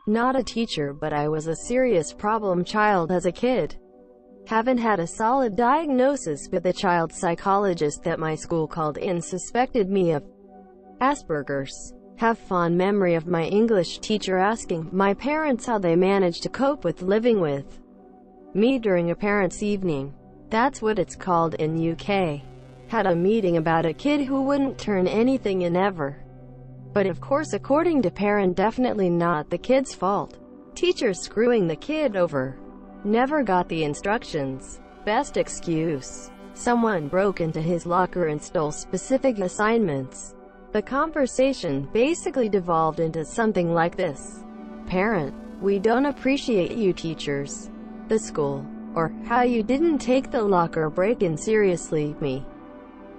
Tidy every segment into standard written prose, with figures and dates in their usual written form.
Not a teacher, but I was a serious problem child as a kid. Haven't had a solid diagnosis, but the child psychologist that my school called in suspected me of Asperger's. Have fond memory of my English teacher asking my parents how they managed to cope with living with me during a parents' evening. That's what it's called in UK. Had a meeting about a kid who wouldn't turn anything in ever. But of course, according to parent, definitely not the kid's fault. Teacher screwing the kid over. Never got the instructions. Best excuse. Someone broke into his locker and stole specific assignments. The conversation basically devolved into something like this. Parent: we don't appreciate you teachers. The school. Or, how you didn't take the locker break-in seriously. Me: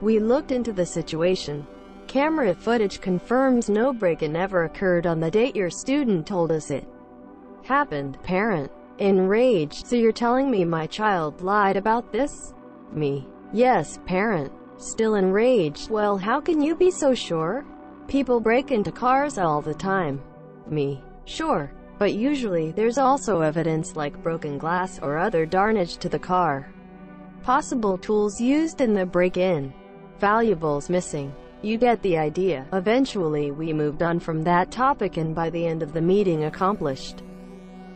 we looked into the situation. Camera footage confirms no break-in ever occurred on the date your student told us it happened. Parent: enraged: so you're telling me my child lied about this? Me: yes. Parent: still enraged: well, how can you be so sure? People break into cars all the time. Me: sure, but usually there's also evidence like broken glass or other damage to the car. Possible tools used in the break-in. Valuables missing. You get the idea. Eventually we moved on from that topic, and by the end of the meeting accomplished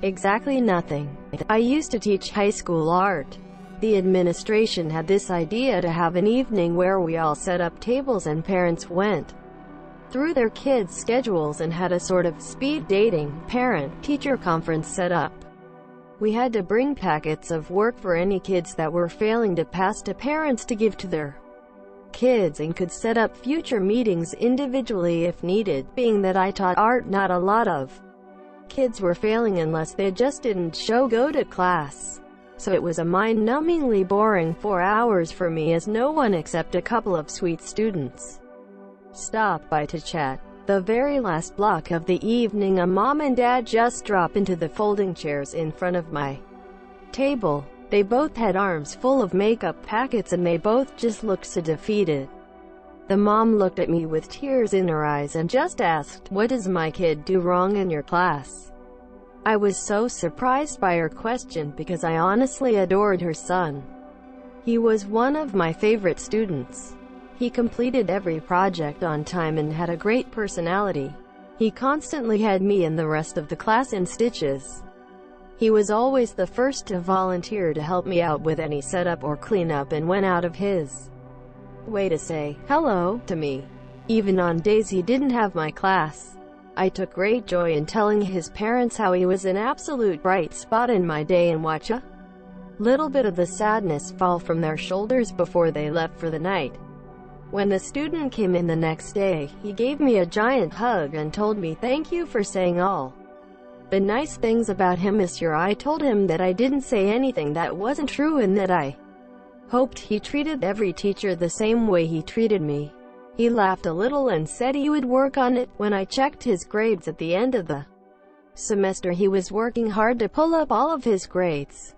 exactly nothing. I used to teach high school art. The administration had this idea to have an evening where we all set up tables and parents went through their kids' schedules and had a sort of speed dating, parent-teacher conference set up. We had to bring packets of work for any kids that were failing to pass to parents to give to their kids, and could set up future meetings individually if needed. Being that I taught art, not a lot of kids were failing unless they just didn't go to class. So it was a mind-numbingly boring 4 hours for me, as no one except a couple of sweet students stopped by to chat. The very last block of the evening, a mom and dad just drop into the folding chairs in front of my table. They both had arms full of makeup packets and they both just looked so defeated. The mom looked at me with tears in her eyes and just asked, "What does my kid do wrong in your class?" I was so surprised by her question because I honestly adored her son. He was one of my favorite students. He completed every project on time and had a great personality. He constantly had me and the rest of the class in stitches. He was always the first to volunteer to help me out with any setup or cleanup, and went out of his way to say hello to me, even on days he didn't have my class. I took great joy in telling his parents how he was an absolute bright spot in my day, and watch a little bit of the sadness fall from their shoulders before they left for the night. When the student came in the next day, he gave me a giant hug and told me thank you for saying all the nice things about him, Monsieur. I told him that I didn't say anything that wasn't true and that I hoped he treated every teacher the same way he treated me. He laughed a little and said he would work on it. When I checked his grades at the end of the semester, he was working hard to pull up all of his grades.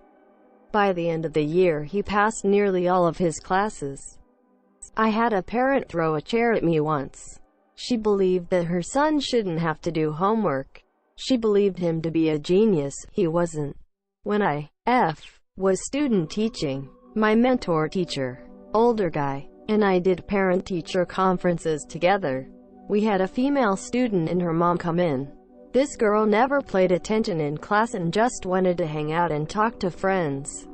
By the end of the year, he passed nearly all of his classes. I had a parent throw a chair at me once. She believed that her son shouldn't have to do homework. She believed him to be a genius. He wasn't. When I was student teaching, my mentor teacher, older guy, and I did parent-teacher conferences together. We had a female student and her mom come in. This girl never paid attention in class and just wanted to hang out and talk to friends.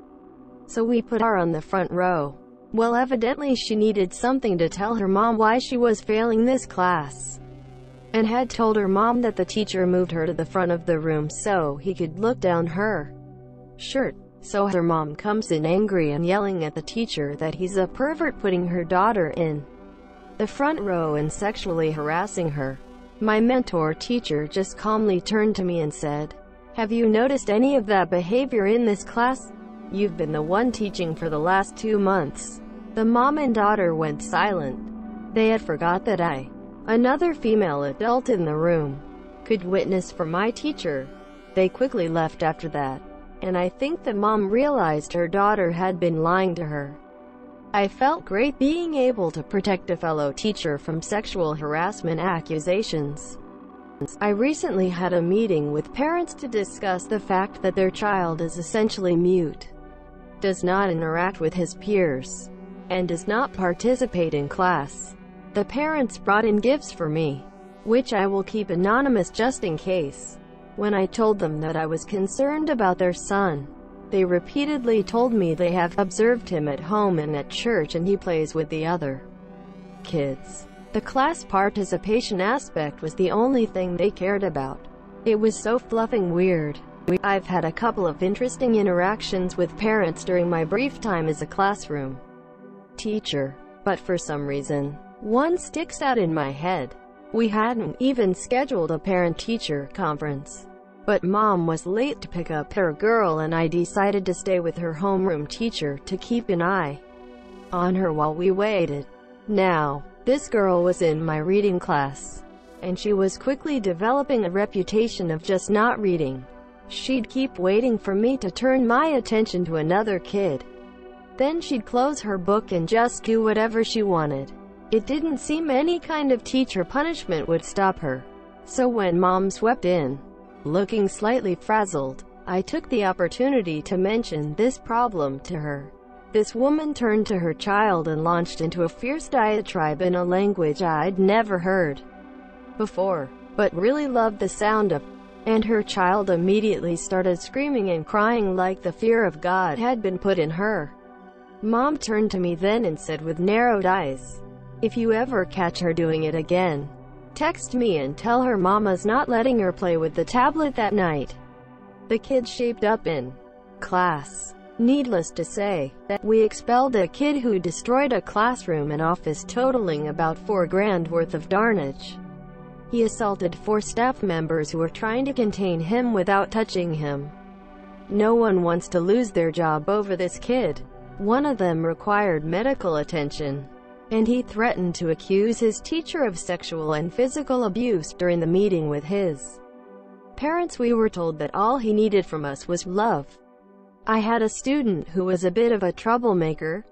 So we put her on the front row. Well, evidently she needed something to tell her mom why she was failing this class, and had told her mom that the teacher moved her to the front of the room so he could look down her shirt. So her mom comes in angry and yelling at the teacher that he's a pervert putting her daughter in the front row and sexually harassing her. My mentor teacher just calmly turned to me and said, "Have you noticed any of that behavior in this class? You've been the one teaching for the last 2 months." The mom and daughter went silent. They had forgot that I, another female adult in the room, could witness for my teacher. They quickly left after that, and I think the mom realized her daughter had been lying to her. I felt great being able to protect a fellow teacher from sexual harassment accusations. I recently had a meeting with parents to discuss the fact that their child is essentially mute, does not interact with his peers, and does not participate in class. The parents brought in gifts for me, which I will keep anonymous just in case. When I told them that I was concerned about their son, they repeatedly told me they have observed him at home and at church and he plays with the other kids. The class participation aspect was the only thing they cared about. It was so fluffing weird. I've had a couple of interesting interactions with parents during my brief time as a classroom teacher, but for some reason, one sticks out in my head. We hadn't even scheduled a parent-teacher conference, but Mom was late to pick up her girl and I decided to stay with her homeroom teacher to keep an eye on her while we waited. Now, this girl was in my reading class, and she was quickly developing a reputation of just not reading. She'd keep waiting for me to turn my attention to another kid. Then she'd close her book and just do whatever she wanted. It didn't seem any kind of teacher punishment would stop her. So when Mom swept in, looking slightly frazzled, I took the opportunity to mention this problem to her. This woman turned to her child and launched into a fierce diatribe in a language I'd never heard before, but really loved the sound of, and her child immediately started screaming and crying like the fear of God had been put in her. Mom turned to me then and said with narrowed eyes, "If you ever catch her doing it again, text me and tell her Mama's not letting her play with the tablet that night." The kid shaped up in class. Needless to say, that we expelled a kid who destroyed a classroom and office totaling about $4,000 worth of darnage. He assaulted 4 staff members who were trying to contain him without touching him. No one wants to lose their job over this kid. One of them required medical attention, and he threatened to accuse his teacher of sexual and physical abuse during the meeting with his parents. We were told that all he needed from us was love. I had a student who was a bit of a troublemaker.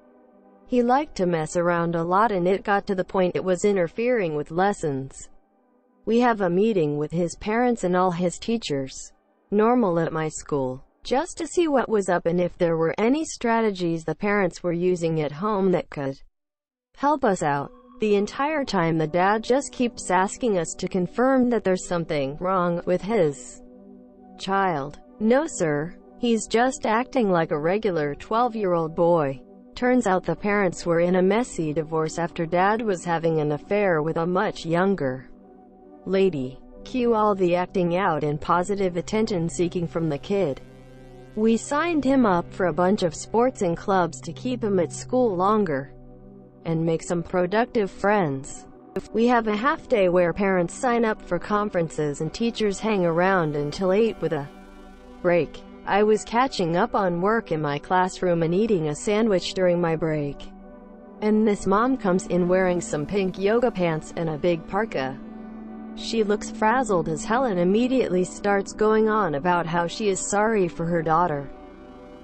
He liked to mess around a lot and it got to the point it was interfering with lessons. We have a meeting with his parents and all his teachers, normal at my school, just to see what was up and if there were any strategies the parents were using at home that could help us out. The entire time the dad just keeps asking us to confirm that there's something wrong with his child. "No sir, he's just acting like a regular 12-year-old boy." Turns out the parents were in a messy divorce after dad was having an affair with a much younger lady. Cue all the acting out and positive attention seeking from the kid. We signed him up for a bunch of sports and clubs to keep him at school longer and make some productive friends. We have a half day where parents sign up for conferences and teachers hang around until 8 with a break. I was catching up on work in my classroom and eating a sandwich during my break, and this mom comes in wearing some pink yoga pants and a big parka. She looks frazzled as hell and immediately starts going on about how she is sorry for her daughter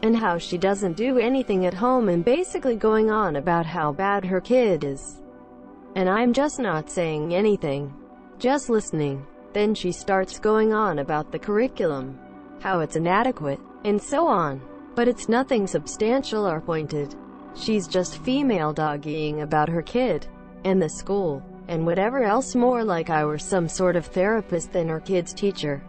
and how she doesn't do anything at home, and basically going on about how bad her kid is. And I'm just not saying anything, just listening. Then she starts going on about the curriculum, how it's inadequate, and so on. But it's nothing substantial or pointed. She's just female doggying about her kid, and the school, and whatever else, more like I were some sort of therapist than her kid's teacher.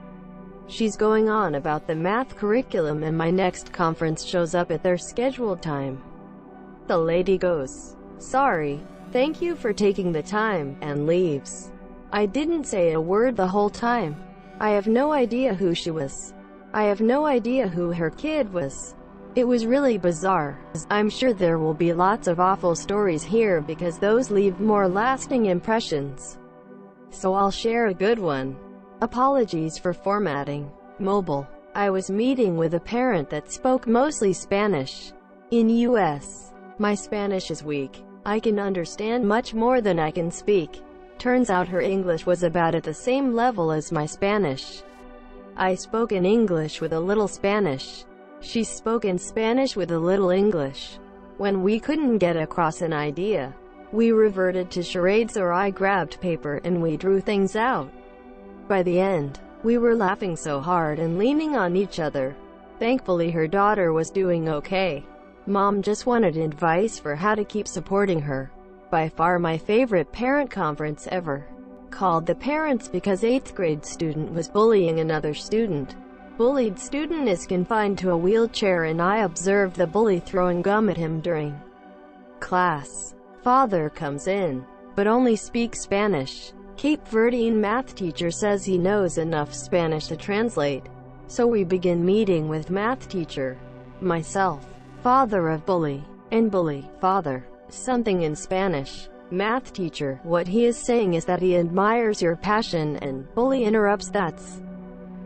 She's going on about the math curriculum and my next conference shows up at their scheduled time. The lady goes, "Sorry, thank you for taking the time," and leaves. I didn't say a word the whole time. I have no idea who she was. I have no idea who her kid was. It was really bizarre. I'm sure there will be lots of awful stories here because those leave more lasting impressions. So I'll share a good one. Apologies for formatting. Mobile. I was meeting with a parent that spoke mostly Spanish. In US, my Spanish is weak. I can understand much more than I can speak. Turns out her English was about at the same level as my Spanish. I spoke in English with a little Spanish. She spoke in Spanish with a little English. When we couldn't get across an idea, we reverted to charades, or I grabbed paper and we drew things out. By the end, we were laughing so hard and leaning on each other. Thankfully her daughter was doing okay. Mom just wanted advice for how to keep supporting her. By far my favorite parent conference ever. Called the parents because 8th grade student was bullying another student. Bullied student is confined to a wheelchair and I observed the bully throwing gum at him during class. Father comes in, but only speaks Spanish. Cape Verdean math teacher says he knows enough Spanish to translate. So we begin meeting with math teacher, myself, father of bully, and bully, father, something in Spanish. Math teacher, what he is saying is that he admires your passion, and bully interrupts, that's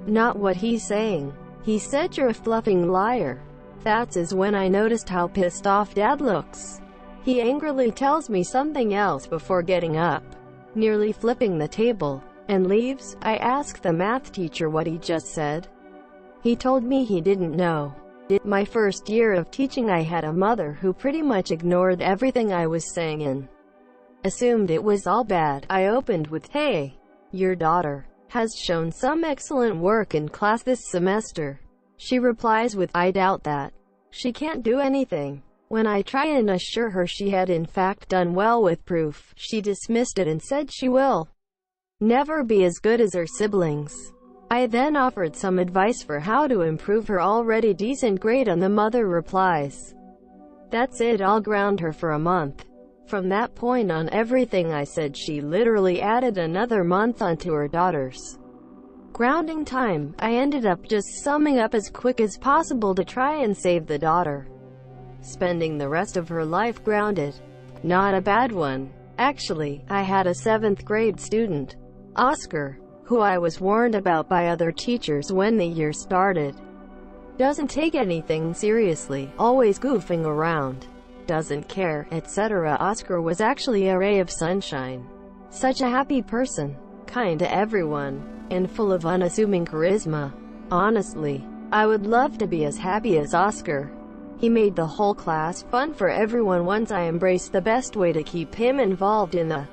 not what he's saying. He said you're a fluffing liar. That's is when I noticed how pissed off dad looks. He angrily tells me something else before getting up, nearly flipping the table, and leaves. I asked the math teacher what he just said. He told me he didn't know. My first year of teaching I had a mother who pretty much ignored everything I was saying and assumed it was all bad. I opened with, "Hey, your daughter has shown some excellent work in class this semester." She replies with, "I doubt that. She can't do anything." When I try and assure her she had in fact done well with proof, she dismissed it and said she will never be as good as her siblings. I then offered some advice for how to improve her already decent grade and the mother replies, "That's it, I'll ground her for a month." From that point on, everything I said she literally added another month onto her daughter's grounding time. I ended up just summing up as quick as possible to try and save the daughter, spending the rest of her life grounded. Not a bad one. Actually, I had a 7th grade student, Oscar, who I was warned about by other teachers when the year started. Doesn't take anything seriously, always goofing around, doesn't care, etc. Oscar was actually a ray of sunshine. Such a happy person, kind to everyone, and full of unassuming charisma. Honestly, I would love to be as happy as Oscar. He made the whole class fun for everyone once I embraced the best way to keep him involved in the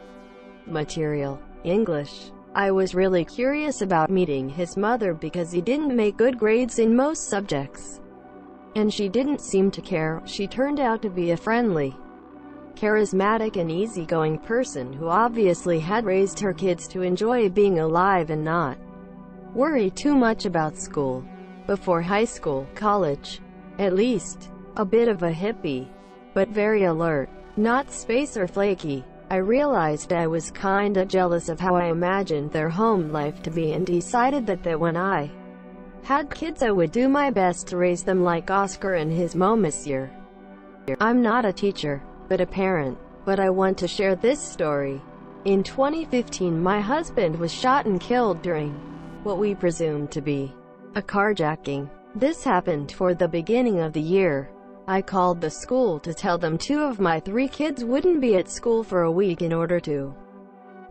material, English. I was really curious about meeting his mother because he didn't make good grades in most subjects, and she didn't seem to care. She turned out to be a friendly, charismatic and easygoing person who obviously had raised her kids to enjoy being alive and not worry too much about school. Before high school, college, at least, a bit of a hippie, but very alert, not space or flaky. I realized I was kinda jealous of how I imagined their home life to be and decided that when I had kids I would do my best to raise them like Oscar and his mom this year. I'm not a teacher, but a parent, but I want to share this story. In 2015 my husband was shot and killed during what we presumed to be a carjacking. This happened toward the beginning of the year. I called the school to tell them 2 of my 3 kids wouldn't be at school for a week in order to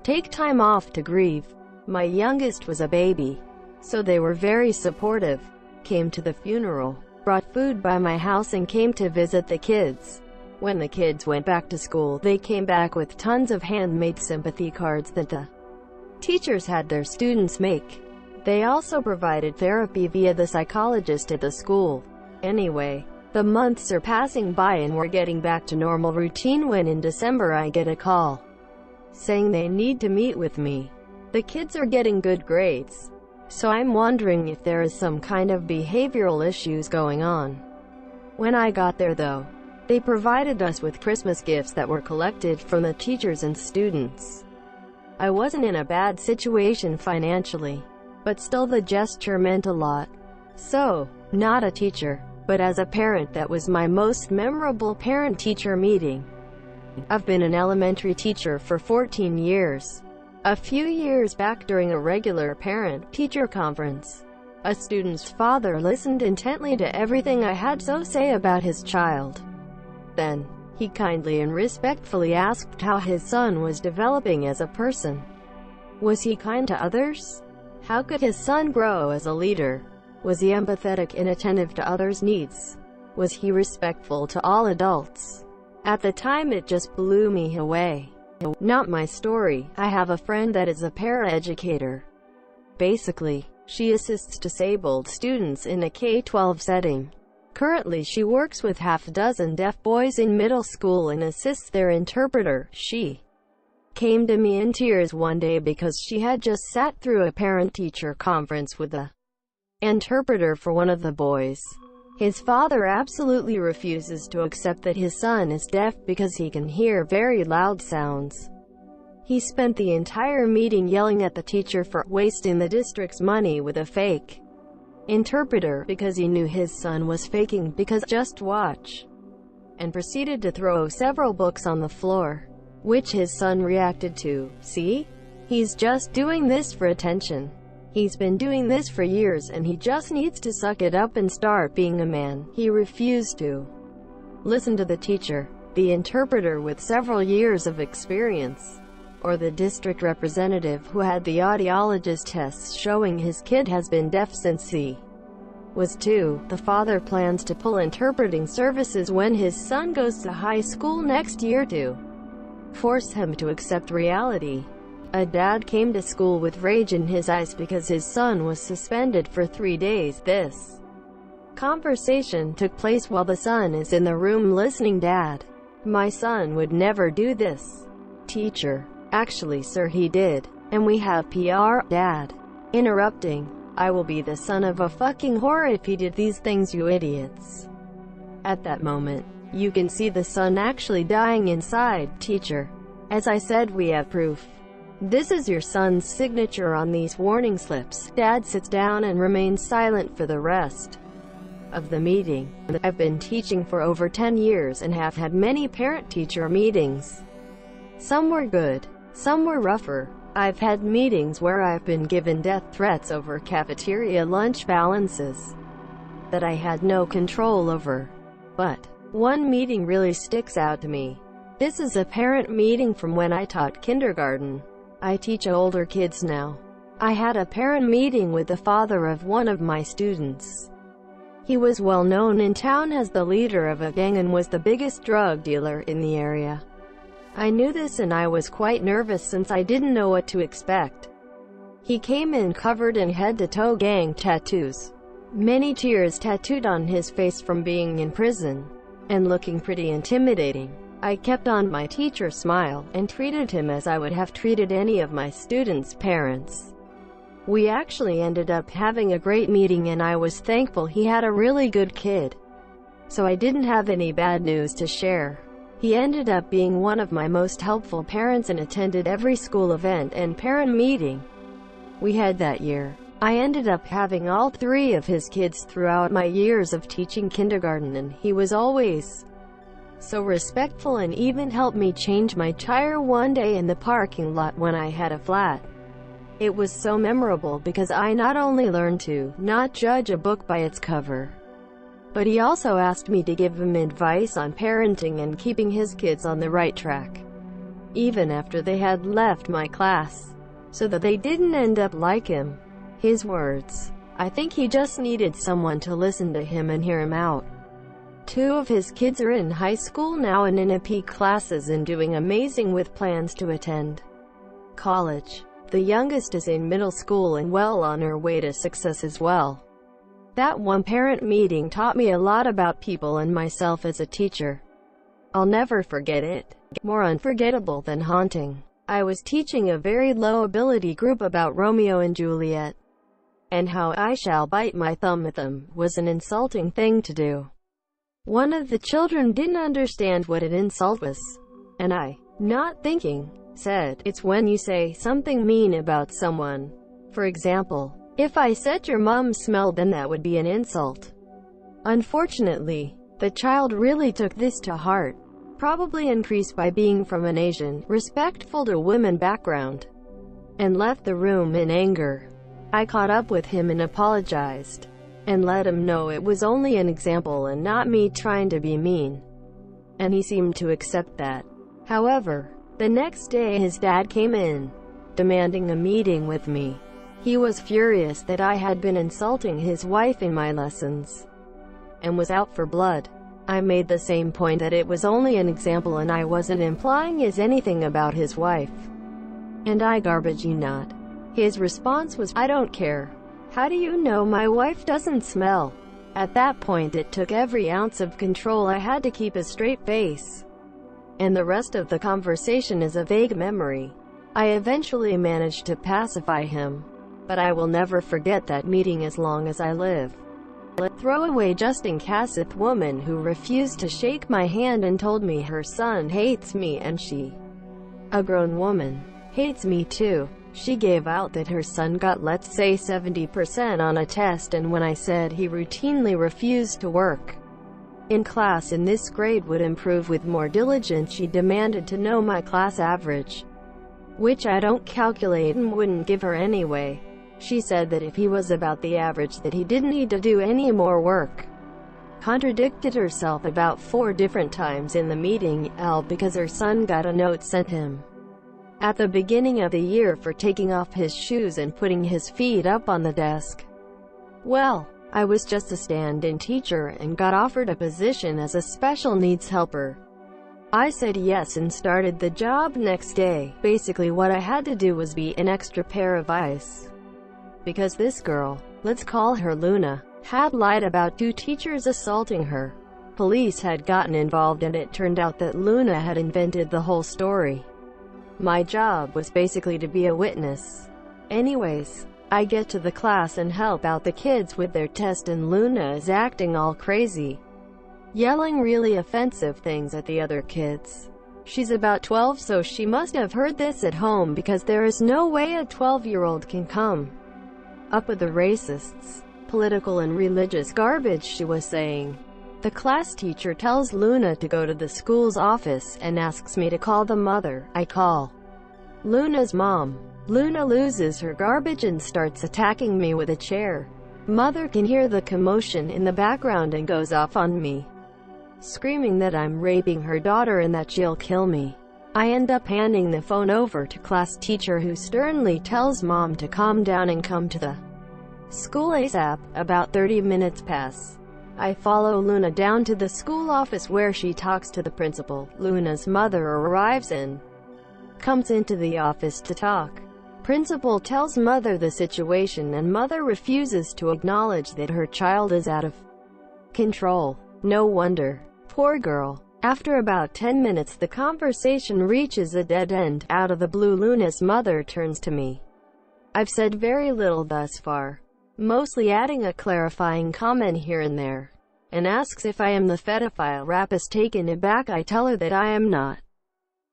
take time off to grieve. My youngest was a baby, so they were very supportive, came to the funeral, brought food by my house and came to visit the kids. When the kids went back to school, they came back with tons of handmade sympathy cards that the teachers had their students make. They also provided therapy via the psychologist at the school. Anyway, the months are passing by and we're getting back to normal routine when in December I get a call saying they need to meet with me. The kids are getting good grades, so I'm wondering if there is some kind of behavioral issues going on. When I got there though, they provided us with Christmas gifts that were collected from the teachers and students. I wasn't in a bad situation financially, but still the gesture meant a lot. So, not a teacher, but as a parent, that was my most memorable parent-teacher meeting. I've been an elementary teacher for 14 years. A few years back during a regular parent-teacher conference, a student's father listened intently to everything I had to say about his child. Then, he kindly and respectfully asked how his son was developing as a person. Was he kind to others? How could his son grow as a leader? Was he empathetic and attentive to others' needs? Was he respectful to all adults? At the time it just blew me away. Not my story. I have a friend that is a para-educator. Basically, she assists disabled students in a K-12 setting. Currently she works with half a dozen deaf boys in middle school and assists their interpreter. She came to me in tears one day because she had just sat through a parent-teacher conference with the interpreter for one of the boys. His father absolutely refuses to accept that his son is deaf because he can hear very loud sounds. He spent the entire meeting yelling at the teacher for wasting the district's money with a fake interpreter because he knew his son was faking, because just watch, and proceeded to throw several books on the floor, which his son reacted to. See? He's just doing this for attention. He's been doing this for years and he just needs to suck it up and start being a man. He refused to listen to the teacher, the interpreter with several years of experience, or the district representative who had the audiologist tests showing his kid has been deaf since he was 2. The father plans to pull interpreting services when his son goes to high school next year to force him to accept reality. A dad came to school with rage in his eyes because his son was suspended for 3 days. This conversation took place while the son is in the room listening. Dad: "My son would never do this." Teacher: "Actually, sir, he did. And we have PR." Dad interrupting: "I will be the son of a fucking whore if he did these things, you idiots." At that moment, you can see the son actually dying inside. Teacher: "As I said, we have proof. This is your son's signature on these warning slips." Dad sits down and remains silent for the rest of the meeting. I've been teaching for over 10 years and have had many parent-teacher meetings. Some were good, some were rougher. I've had meetings where I've been given death threats over cafeteria lunch balances that I had no control over. But one meeting really sticks out to me. This is a parent meeting from when I taught kindergarten. I teach older kids now. I had a parent meeting with the father of one of my students. He was well known in town as the leader of a gang and was the biggest drug dealer in the area. I knew this and I was quite nervous since I didn't know what to expect. He came in covered in head-to-toe gang tattoos. Many tears tattooed on his face from being in prison, and looking pretty intimidating. I kept on my teacher smile, and treated him as I would have treated any of my students' parents. We actually ended up having a great meeting and I was thankful he had a really good kid. So I didn't have any bad news to share. He ended up being one of my most helpful parents and attended every school event and parent meeting we had that year. I ended up having all 3 of his kids throughout my years of teaching kindergarten, and he was always so respectful and even helped me change my tire one day in the parking lot when I had a flat. It was so memorable because I not only learned to not judge a book by its cover, but he also asked me to give him advice on parenting and keeping his kids on the right track, even after they had left my class, so that they didn't end up like him. His words: "I think he just needed someone to listen to him and hear him out." 2 of his kids are in high school now and in AP classes and doing amazing with plans to attend college. The youngest is in middle school and well on her way to success as well. That one parent meeting taught me a lot about people and myself as a teacher. I'll never forget it. More unforgettable than haunting. I was teaching a very low ability group about Romeo and Juliet, and how "I shall bite my thumb at them" was an insulting thing to do. One of the children didn't understand what an insult was, and I, not thinking, said, "It's when you say something mean about someone. For example, if I said your mom smelled, then that would be an insult." Unfortunately, the child really took this to heart, probably increased by being from an Asian, respectful to women background, and left the room in anger. I caught up with him and apologized, and let him know it was only an example and not me trying to be mean, and he seemed to accept that. However, the next day his dad came in, demanding a meeting with me. He was furious that I had been insulting his wife in my lessons, and was out for blood. I made the same point that it was only an example and I wasn't implying anything about his wife. And I garbage you not. His response was, "I don't care. How do you know my wife doesn't smell?" At that point it took every ounce of control I had to keep a straight face, and the rest of the conversation is a vague memory. I eventually managed to pacify him, but I will never forget that meeting as long as I live. Throwaway Justin Cassith woman who refused to shake my hand and told me her son hates me and she, a grown woman, hates me too. She gave out that her son got, let's say, 70% on a test, and when I said he routinely refused to work in class in this grade would improve with more diligence, she demanded to know my class average, which I don't calculate and wouldn't give her anyway. She said that if he was about the average that he didn't need to do any more work. Contradicted herself about 4 different times in the meeting, all because her son got a note sent him at the beginning of the year for taking off his shoes and putting his feet up on the desk. Well, I was just a stand-in teacher and got offered a position as a special needs helper. I said yes and started the job next day. Basically what I had to do was be an extra pair of eyes, because this girl, let's call her Luna, had lied about 2 teachers assaulting her. Police had gotten involved and it turned out that Luna had invented the whole story. My job was basically to be a witness. Anyways, I get to the class and help out the kids with their test, and Luna is acting all crazy, yelling really offensive things at the other kids. She's about 12, so she must have heard this at home, because there is no way a 12-year-old can come up with the racists, political and religious garbage she was saying. The class teacher tells Luna to go to the school's office and asks me to call the mother. I call Luna's mom. Luna loses her garbage and starts attacking me with a chair. Mother can hear the commotion in the background and goes off on me, screaming that I'm raping her daughter and that she'll kill me. I end up handing the phone over to class teacher, who sternly tells mom to calm down and come to the school ASAP. About 30 minutes pass. I follow Luna down to the school office where she talks to the principal. Luna's mother arrives and comes into the office to talk. Principal tells mother the situation and mother refuses to acknowledge that her child is out of control. No wonder. Poor girl. After about 10 minutes the conversation reaches a dead end. Out of the blue, Luna's mother turns to me. I've said very little thus far, mostly adding a clarifying comment here and there, and asks if I am the pedophile rapist. Taken aback, I tell her that I am not,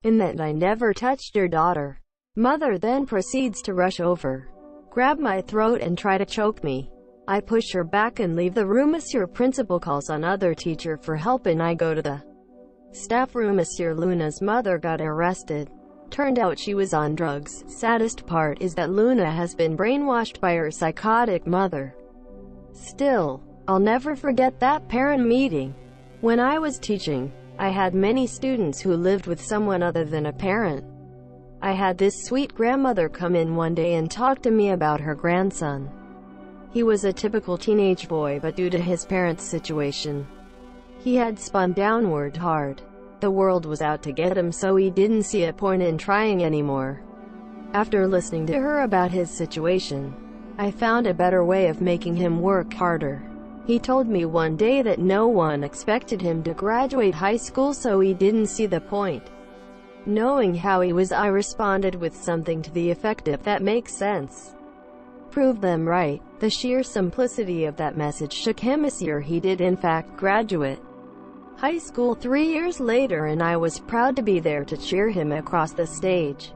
and that I never touched your daughter. Mother then proceeds to rush over, grab my throat and try to choke me. I push her back and leave the room. Monsieur Principal calls on other teacher for help and I go to the staff room. Monsieur, Luna's mother got arrested. Turned out she was on drugs. Saddest part is that Luna has been brainwashed by her psychotic mother. Still, I'll never forget that parent meeting. When I was teaching, I had many students who lived with someone other than a parent. I had this sweet grandmother come in one day and talk to me about her grandson. He was a typical teenage boy, but due to his parents' situation, he had spun downward hard. The world was out to get him, so he didn't see a point in trying anymore. After listening to her about his situation, I found a better way of making him work harder. He told me one day that no one expected him to graduate high school, so he didn't see the point. Knowing how he was, I responded with something to the effect of, "That makes sense." Proved them right. The sheer simplicity of that message shook him. Monsieur, he did in fact graduate high school 3 years later, and I was proud to be there to cheer him across the stage.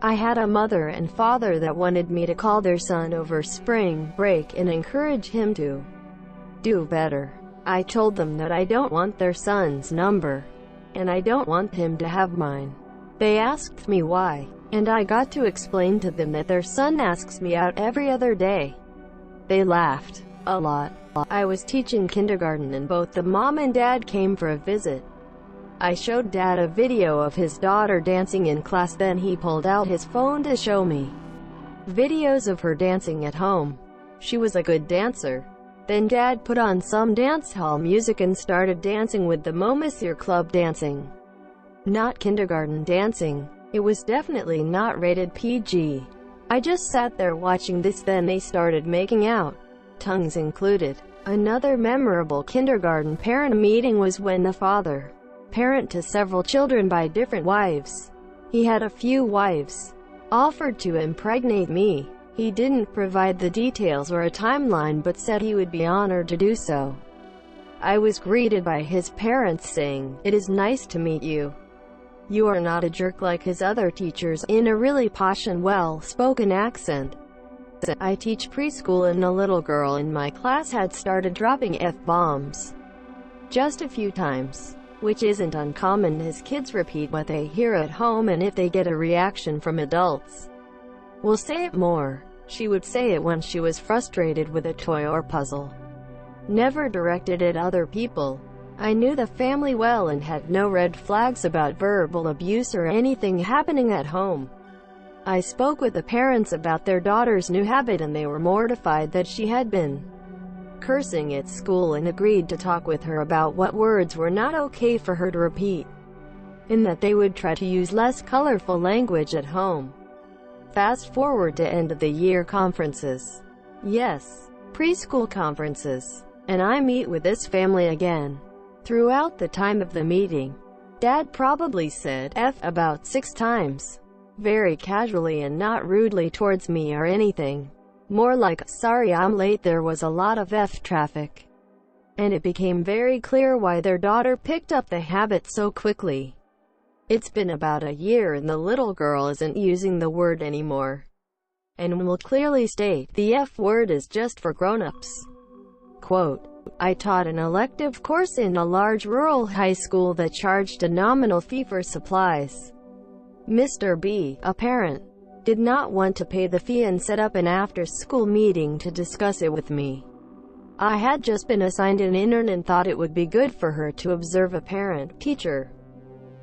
I had a mother and father that wanted me to call their son over spring break and encourage him to do better. I told them that I don't want their son's number, and I don't want him to have mine. They asked me why, and I got to explain to them that their son asks me out every other day. They laughed a lot. I was teaching kindergarten and both the mom and dad came for a visit. I showed Dad a video of his daughter dancing in class, then he pulled out his phone to show me videos of her dancing at home. She was a good dancer. Then Dad put on some dance hall music and started dancing with the Monsieur club dancing. Not kindergarten dancing. It was definitely not rated PG. I just sat there watching this, then they started making out, tongues included. Another memorable kindergarten parent meeting was when the father, parent to several children by different wives, he had a few wives, offered to impregnate me. He didn't provide the details or a timeline but said he would be honored to do so. I was greeted by his parents saying, "It is nice to meet you. You are not a jerk like his other teachers," in a really posh and well-spoken accent. I teach preschool and a little girl in my class had started dropping F-bombs just a few times, which isn't uncommon as kids repeat what they hear at home, and if they get a reaction from adults, will say it more. She would say it when she was frustrated with a toy or puzzle, never directed at other people. I knew the family well and had no red flags about verbal abuse or anything happening at home. I spoke with the parents about their daughter's new habit and they were mortified that she had been cursing at school and agreed to talk with her about what words were not okay for her to repeat, and that they would try to use less colorful language at home. Fast forward to end of the year conferences. Yes, preschool conferences. And I meet with this family again. Throughout the time of the meeting, Dad probably said F about 6 times. Very casually and not rudely towards me or anything. More like, "Sorry I'm late, there was a lot of F traffic." And it became very clear why their daughter picked up the habit so quickly. It's been about a year and the little girl isn't using the word anymore, and will clearly state, "The F word is just for grown-ups." Quote, I taught an elective course in a large rural high school that charged a nominal fee for supplies. Mr. B, a parent, did not want to pay the fee and set up an after-school meeting to discuss it with me. I had just been assigned an intern and thought it would be good for her to observe a parent-teacher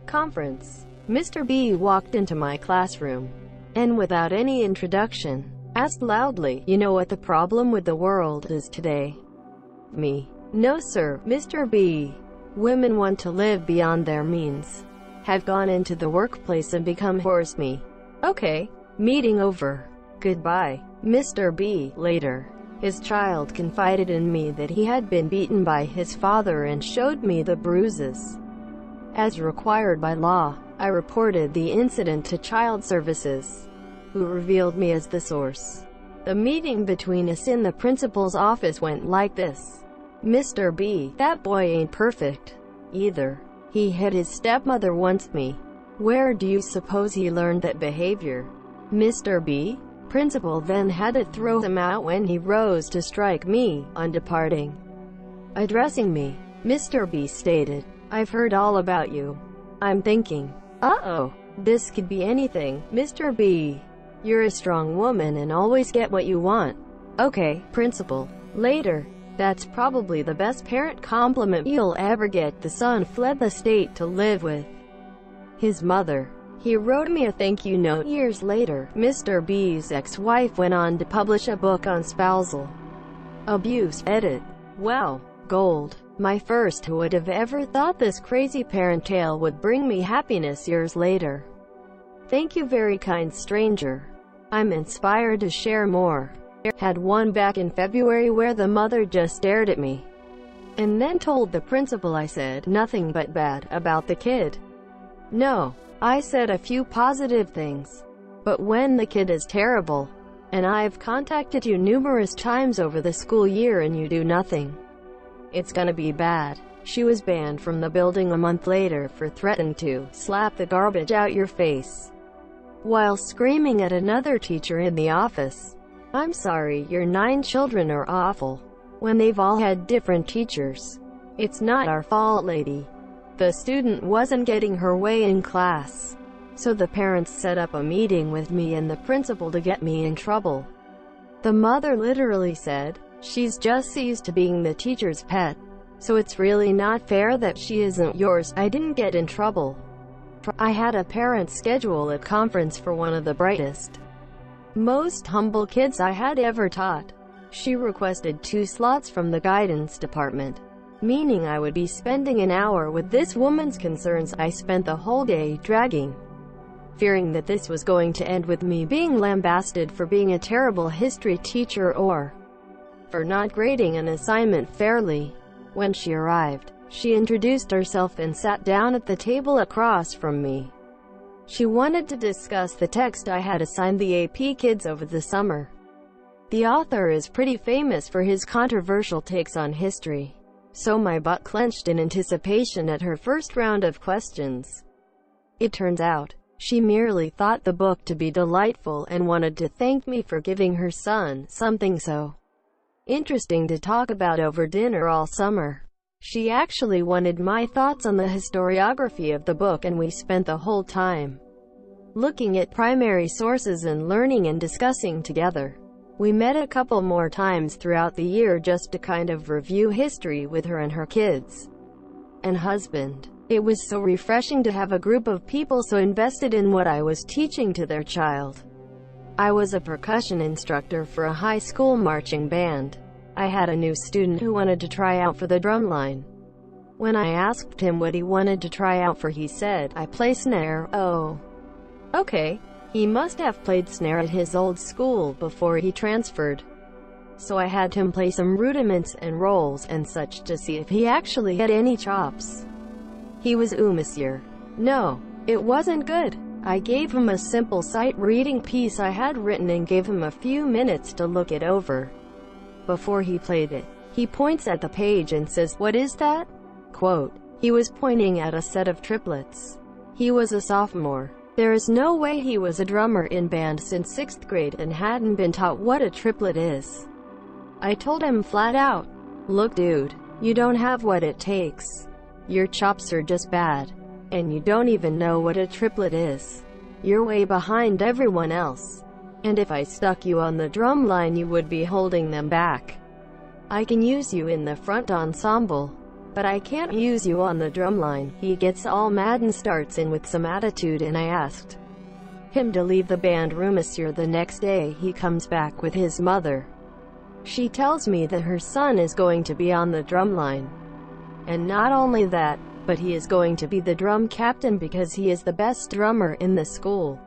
conference. Mr. B walked into my classroom, and without any introduction, asked loudly, "You know what the problem with the world is today?" Me. "No sir, Mr. B. Women want to live beyond their means. Have gone into the workplace and become whores." Me. "Okay. Meeting over. Goodbye." Mr. B. Later, his child confided in me that he had been beaten by his father and showed me the bruises. As required by law, I reported the incident to Child Services, who revealed me as the source. The meeting between us in the principal's office went like this. "Mr. B, that boy ain't perfect either. He hit his stepmother once." Me. "Where do you suppose he learned that behavior?" Mr. B. Principal then had to throw him out when he rose to strike me, on departing. Addressing me, Mr. B stated, "I've heard all about you." I'm thinking, uh-oh, this could be anything. Mr. B, you're a strong woman and always get what you want. Okay, principal. Later, that's probably the best parent compliment you'll ever get. The son fled the state to live with his mother. He wrote me a thank you note years later. Mr. B's ex-wife went on to publish a book on spousal abuse. Edit. Wow, gold. My first. Who would have ever thought this crazy parent tale would bring me happiness years later? Thank you, very kind stranger. I'm inspired to share more. Had one back in February where the mother just stared at me and then told the principal I said nothing but bad about the kid. No, I said a few positive things. But when the kid is terrible, and I've contacted you numerous times over the school year and you do nothing, it's gonna be bad. She was banned from the building a month later for threatening to slap the garbage out your face while screaming at another teacher in the office. I'm sorry, your 9 children are awful when they've all had different teachers. It's not our fault, lady. The student wasn't getting her way in class, so the parents set up a meeting with me and the principal to get me in trouble. The mother literally said, "She's just used to being the teacher's pet, so it's really not fair that she isn't yours." I didn't get in trouble. I had a parent schedule a conference for one of the brightest, most humble kids I had ever taught. She requested 2 slots from the guidance department, meaning I would be spending an hour with this woman's concerns. I spent the whole day dragging fearing that this was going to end with me being lambasted for being a terrible history teacher or for not grading an assignment fairly. When she arrived, she introduced herself and sat down at the table across from me. She wanted to discuss the text I had assigned the AP kids over the summer. The author is pretty famous for his controversial takes on history, so my butt clenched in anticipation at her first round of questions. It turns out, she merely thought the book to be delightful and wanted to thank me for giving her son something so interesting to talk about over dinner all summer. She actually wanted my thoughts on the historiography of the book, and we spent the whole time looking at primary sources and learning and discussing together. We met a couple more times throughout the year just to kind of review history with her and her kids and husband. It was so refreshing to have a group of people so invested in what I was teaching to their child. I was a percussion instructor for a high school marching band. I had a new student who wanted to try out for the drumline. When I asked him what he wanted to try out for, he said, "I play snare." Oh, okay. He must have played snare at his old school before he transferred. So I had him play some rudiments and rolls and such to see if he actually had any chops. He was monsieur. No, it wasn't good. I gave him a simple sight reading piece I had written and gave him a few minutes to look it over. Before he played it, he points at the page and says, "What is that?" Quote, he was pointing at a set of triplets. He was a sophomore. There is no way he was a drummer in band since 6th grade and hadn't been taught what a triplet is. I told him flat out, "Look dude, you don't have what it takes. Your chops are just bad. And you don't even know what a triplet is. You're way behind everyone else. And if I stuck you on the drum line, you would be holding them back. I can use you in the front ensemble, but I can't use you on the drum line." He gets all mad and starts in with some attitude, and I asked him to leave the band room. Monsieur, the next day he comes back with his mother. She tells me that her son is going to be on the drum line. And not only that, but he is going to be the drum captain because he is the best drummer in the school.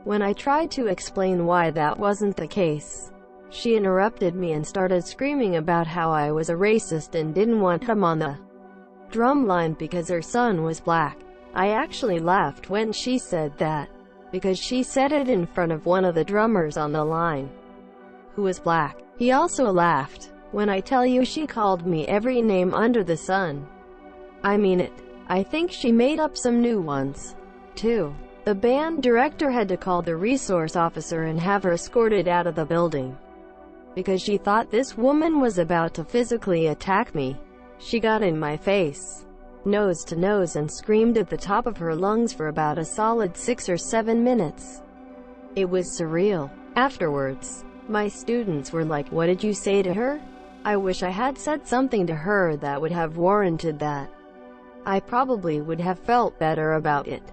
When I tried to explain why that wasn't the case, she interrupted me and started screaming about how I was a racist and didn't want him on the drum line because her son was black. I actually laughed when she said that, because she said it in front of one of the drummers on the line, who was black. He also laughed. When I tell you she called me every name under the sun, I mean it. I think she made up some new ones, too. The band director had to call the resource officer and have her escorted out of the building, because she thought this woman was about to physically attack me. She got in my face, nose to nose, and screamed at the top of her lungs for about a solid 6 or 7 minutes. It was surreal. Afterwards, my students were like, "What did you say to her?" I wish I had said something to her that would have warranted that. I probably would have felt better about it.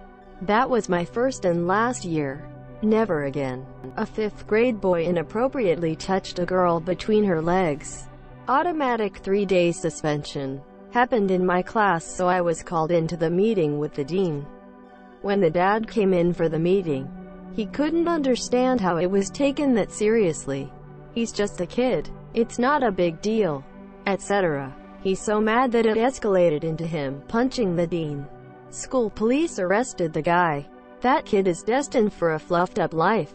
That was my first and last year. Never again. A 5th grade boy inappropriately touched a girl between her legs. Automatic 3-day suspension. Happened in my class, so I was called into the meeting with the dean. When the dad came in for the meeting, he couldn't understand how it was taken that seriously. He's just a kid. It's not a big deal, etc. He's so mad that it escalated into him punching the dean. School police arrested the guy. That kid is destined for a fluffed up life.